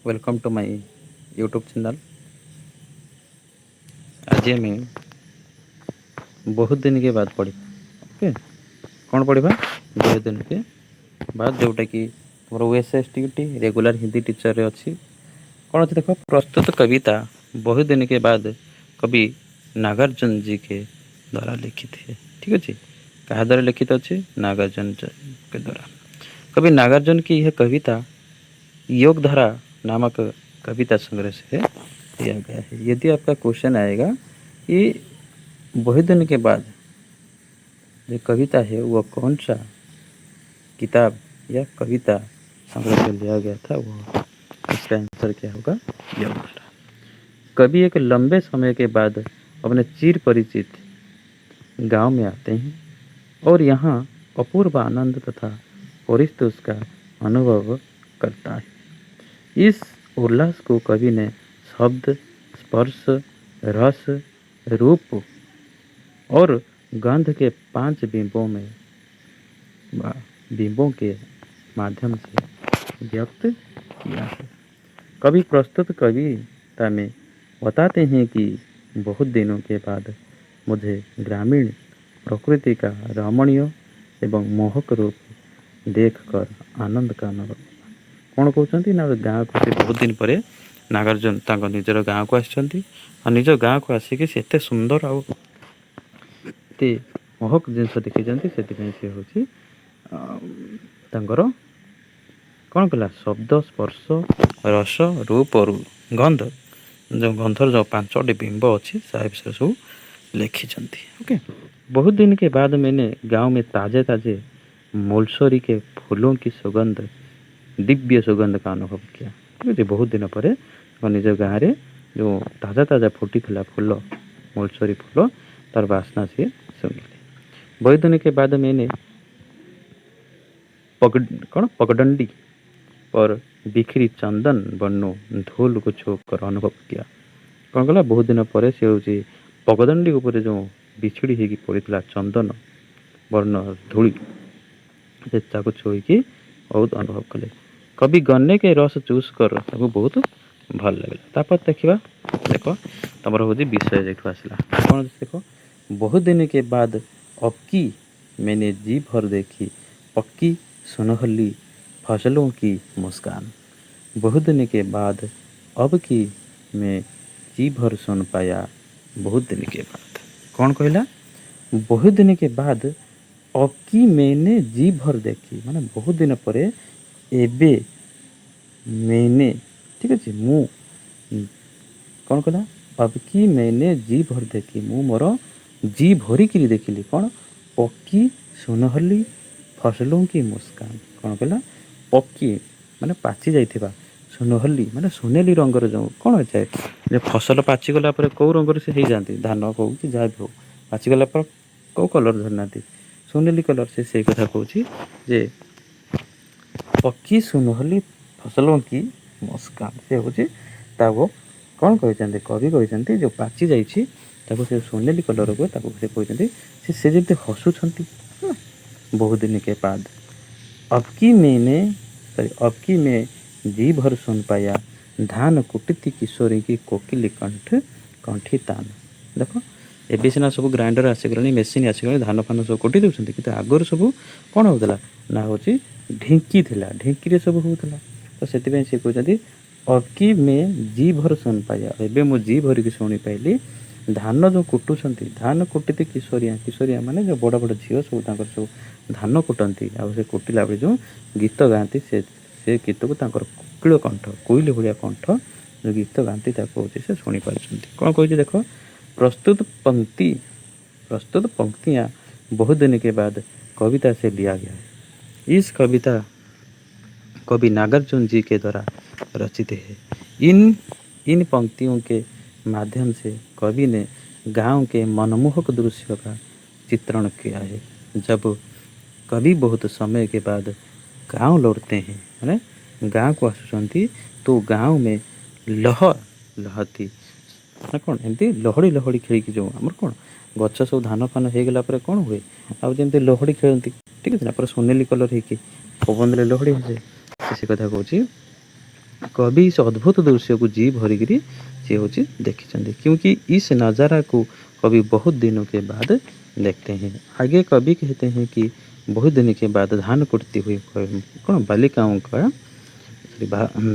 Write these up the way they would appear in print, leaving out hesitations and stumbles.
Welcome to my YouTube channel. आज आम बहुत दिन के बाद पढ़ा। ओके, कौन पढ़ा? बहुत दिन के बाद, जोटा कि मोर OSST regular Hindi teacher अच्छी। कौन अच्छे देख, प्रस्तुत कविता बहुत दिन के बाद कवि नागार्जुन जी के द्वारा लिखित है। ठीक अच्छे, क्या द्वारा लिखित अच्छे? नागार्जुन के द्वारा। कवि नागार्जुन की यह कविता योगधारा नामक कविता संग्रह से दिया गया है। यदि आपका क्वेश्चन आएगा कि बहुत दिन के बाद जो कविता है वह कौन सा किताब या कविता संग्रह से लिया गया था, वो इसका आंसर क्या होगा? योगधारा। कवि एक लंबे समय के बाद अपने चिर परिचित गांव में आते हैं और यहाँ अपूर्व आनंद तथा परितोष का अनुभव करता है। इस उल्लास को कवि ने शब्द, स्पर्श, रस, रूप और गंध के 5 बिंबों के माध्यम से व्यक्त किया है। कवि प्रस्तुत कविता में बताते हैं कि बहुत दिनों के बाद मुझे ग्रामीण प्रकृति का रमणीय एवं मोहक रूप देखकर आनंद का अनुभव। कौन कहते ना, गाँव को से बहुत दिन पर नागार्जुन निजर गाँव को आसिक निज गाँव को आसिक से एत सुंदर आते मोहक जिनस देखी से हूँ कौन कला शब्द, स्पर्श, रस, रूप और गंध, जो गंधर जो 5टी बिंब अच्छी विषय सब लिखी। ओके, बहुत दिन के बाद मैंने गांव में ताजे ताजे मूलसरी के फूलों की सुगंध, दिव्य सुगंध का अनुभव किया। ठीक है, बहुत दिन पर निज गाँव में जो ताजा ताजा फुटी था फूल, मूलसरी फूल, तार बास्ना से सुनिले। बहुत दिन के बाद मैंने पगडंडी पर बिखरी चंदन वर्णो धूल को छूकर अनुभव किया। कौन कला? बहुत दिन पर से हूँ पगदंडी उपर जो बिछड़ी होगी पड़ा चंदन वर्ण धूली से छुईकी बहुत अनुभव कले। कवि गन्ने के रस चूस कर बहुत भल लगे। तापर देखा, देख तुम हूँ विषय जेठू आसला कौन देख, बहुत दिन के बाद अब की मैंने जी भर देखी पक्की सुनहली फसलों की मुस्कान। बहुत दिन के बाद अब की मैं जी भर सुन पाया बहुत दिन के बाद। कौन कहला? बहुत दिन के बाद अब की मैंने जी भर देखी, माने बहुत दिन पर एबे मैंने, ठीक अच्छे, मु कौन कहला? अब की मैंने जी भर देखी, मु मोर जी भरिक देखिली। कौन? पक्की सुनहली फसलों की मुस्कान। कौन कहला? पक्की माने पाची जाइथिबा, सुनहली माने सुनेली रंगर जो कौन होता है, जे फसल पाचिगला पर कौ रंगर से हो जाती, धान हो कि जहाँ भी हो, पाचिगला पर कौ कलर धरना, सुनेली कलर से कथा कहूँ जे पक्की सुनहली फसलों की मुस्कान से हूँ कौन कहते, कवि कहते जो पाची जाइए से सुनेली कलर को से कहते से जमी हसुंट बहुत दिन के बाद। अब की मैं जी भर सुन पाया धान कुटती किशोरी की कोकिली कंठी तान। देख, एबे सीना सब ग्राइंडर आसीगला, मेसीन आसीगला, धान फान सब कुटी दूसरी, कि आगर सब कौन होता ना हूँ ढिंकी थिला, ढिंकी सब होता। तो से कहते अब कि मैं जी भर सुन पाया, एबे मु जी भरिक शुणी पाइली धान जो कुटुंट, धान कुटती किशोरिया, किशोरिया माने जो बड़ बड़ झील सब सब धान कुटती, से कुटिला बेले जो गीत गाती से गीत को कोकिल कंठ, कोइल भाया कंठ जो गीत गाती हूँ से शुणी पार्टी। कौन कही देख, प्रस्तुत पंक्तियाँ बहुत दिन के बाद कविता से लिया गया है। इस कविता कवि नागार्जुन जी के द्वारा रचित है। इन पंक्तियों के माध्यम से कवि ने गांव के मनमोहक दृश्य का चित्रण किया है। जब कवि बहुत समय के बाद गांव लौटते हैं, माने गांव को आसुंट, तो गांव में लहती कौन एमती लहड़ी लहड़ी खेल जो आम कौन गच सब धान फान हो गला कौन हुए आमती लहड़ी खेलती। ठीक है, सुनेली कलर हो पवन लहड़ी हसे से कथा कहूँ कवि इस अद्भुत दृश्य को जी भरिकी सी हूँ देखी, क्योंकि इस नज़ारा को कवि बहुत दिनों के बाद देखते हैं। आगे कवि कहते हैं कि बहुत दिन के बाद धान कुटती हुई कौन बालिकाओं का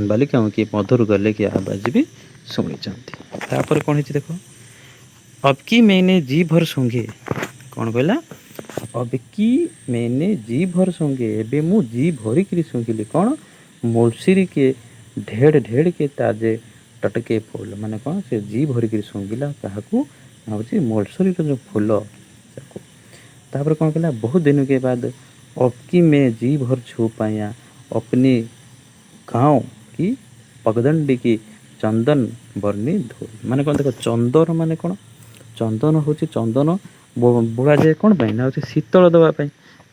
बालिकाओं की मधुर गले की आवाज़ भी शुणी। तापर कौन है देख, अब कि मैंने जी भर सूंघे, कौन कहला, अब कि मैंने जी भर सूंघे, एबे मु जी भरिकी सूंघिली कौन, मुलसिरी के ढेड़ ढेड़ के ताजे टटके फूल, माने कौन से जी भरिकी सूंघिला क्या हूँ मुलसरी जो फूल। तापर कौन कहला, बहुत दिन के बाद अब कि मैं जी भर छू पाया अपनी गाँव की पगदंडी की चंदन बर्णी धूल, माने कौन देख चंदन माने कौन, चंदन हूँ चंदन बुड़ा जाए कौन पाई ना, शीतल देवाई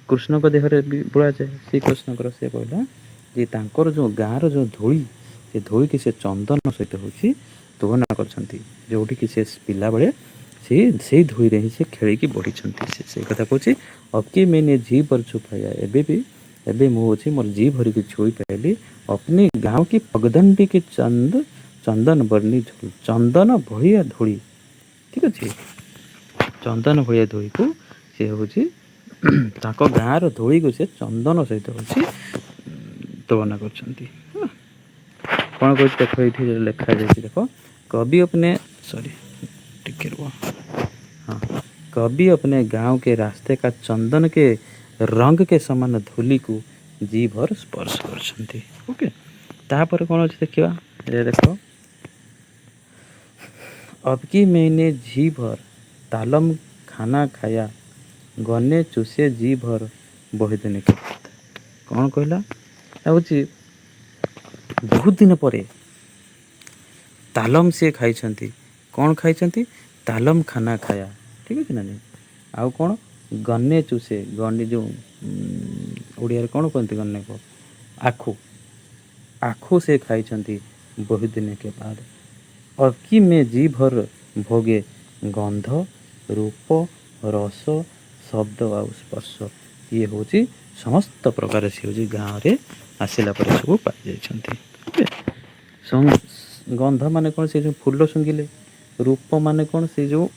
कृष्ण को देहरे भी बुड़ा जाए। श्रीकृष्ण से कहला जे तांकर जो गाँव जो धूली से धूली की से चंदन सहित हूँ तुलना कर से पिला बेले से धूई ही से खेल बढ़ी से कथा कहूँ। अब कि मैंने जी भर छुपाया एबे मुझे मोर जी भर की छुई पाइली अपनी गाँव की पगदंडी के चंदन बर्णी धूल, चंदन भलिया धूली, ठीक अच्छे, चंदन भलिया धूली को सी हूँ गाँव धूली को से चंदन सहित हूँ तुलना कर कौन कह देख ये लिखा जाए देख, कवि अपने सॉरी टिके रुआ, हाँ, कवि अपने गांव के रास्ते का चंदन के रंग के समान धूली को जी भर स्पर्श कर ओके। तापर कौन अच्छे देखा ये देख, अब कि मैंने जी भर तालम खाना खाया गने चूसे जी भर बहिदिन के, कौन कहला हूँ बहुत दिन पर तालम से खाई, कौन खाई, तालम खाना खाया, ठीक अच्छे ना नहीं, आउ कौन गन्ने चूसे, गन्ने जो ओडिया कौन कहते गन्ने को आखु, आखु से खाई बहुत दिन के बाद, अब कि मैं जी भर भोगे गंध रूप रस शब्द आ स्पर्श, ये हूँ समस्त प्रकार सी हूँ गाँव में आसला पर सब पाई जाइए। गंध माने कौन से जो फूल शुंघिले, रूप माने कौन से जो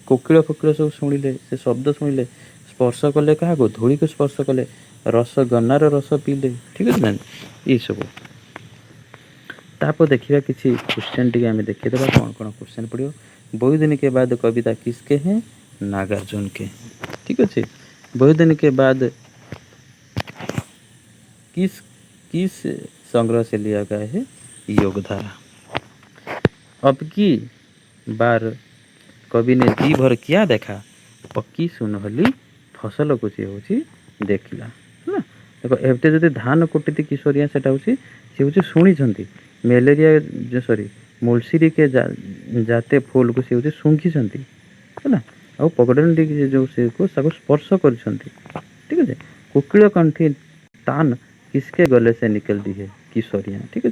कोकिल फोकिल सब शुणिले से शब्द शुणिले, स्पर्श कले क्या धूली को स्पर्श कले, रस गन्नार रस पीले, ठीक है ना ये सब। तापर देखिए किसी क्वेश्चन टी आम देखीदे कौन कौन क्वेश्चन पड़ो। बहुत दिन के बाद कविता किसके हैं, नागार्जुन के, ठीक अच्छे। बहुत दिन के बाद किस किस संग्रह से लिया गया है, योगधारा। अब की बार कवि ने जी भर क्या देखा, पक्की सुनहली फसल को सी हूँ देखला ना। देखो एवटे जदि धान कुटी किशोरिया से हूँ शुणी मेलेरिया जो सॉरी मुलसिरी के जाते फूल को सी हूँ शुंघी है ना, आ पगडंडी जो से को स्पर्श कर, ठीक है। कोकिल कंठी तान किसके गले से निकलती है, किशोरिया, ठीक है।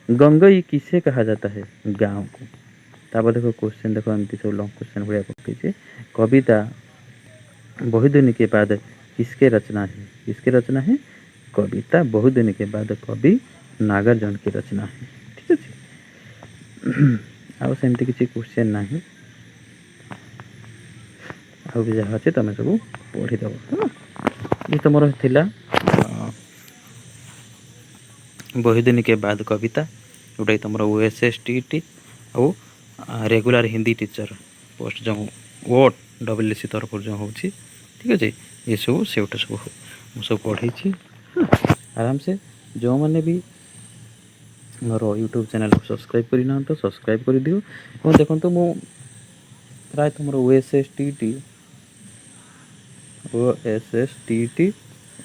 गंगई किसे कहा जाता है, गाँव को। तापर देखो क्वेश्चन देखो एमती सब लॉन्ग क्वेश्चन भाया पकईचे। कविता बहुत दिन के बाद किसके रचना है, किसके रचना है, कविता बहुत दिन के बाद कवि नागार्जुन की रचना है, ठीक अच्छे। आउ सेमती किसी क्वेश्चन ना आउ भी जहाँ अच्छे तुम सब पढ़ीदेव है। ये तुम बहुत दिन के बाद कविता जोटा तुम OSSTT और रेगुलर हिंदी टीचर पोस्ट जो OSSC तरफ जो हो, ठीक अच्छे। ये सब से सब सब पढ़ी आराम से। जो मैंने भी मोर यूट्यूब चैनल को सब्सक्राइब करना तो सब्सक्राइब कर दियो। और देखो तो मु प्राय तुम OSSTT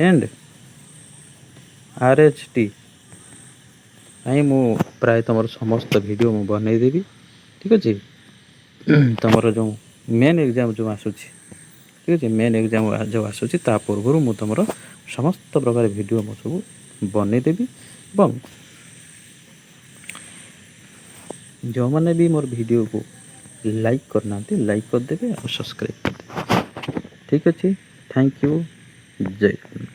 एंड RHT आई मु प्राय तुम समस्त वीडियो मु बनईदेवी, ठीक अच्छे। तुम जो मेन एग्जाम जो आसूँ, ठीक अच्छे, मेन एग्जाम जो आसूँ पूर्व मु तुम समस्त प्रकार वीडियो मु सब बनईदेवी। जो मैंने भी मोर वीडियो को लाइक करना लाइक करदे और सब्सक्राइब करदे, ठीक अच्छे। थैंक यू, जय हिंद।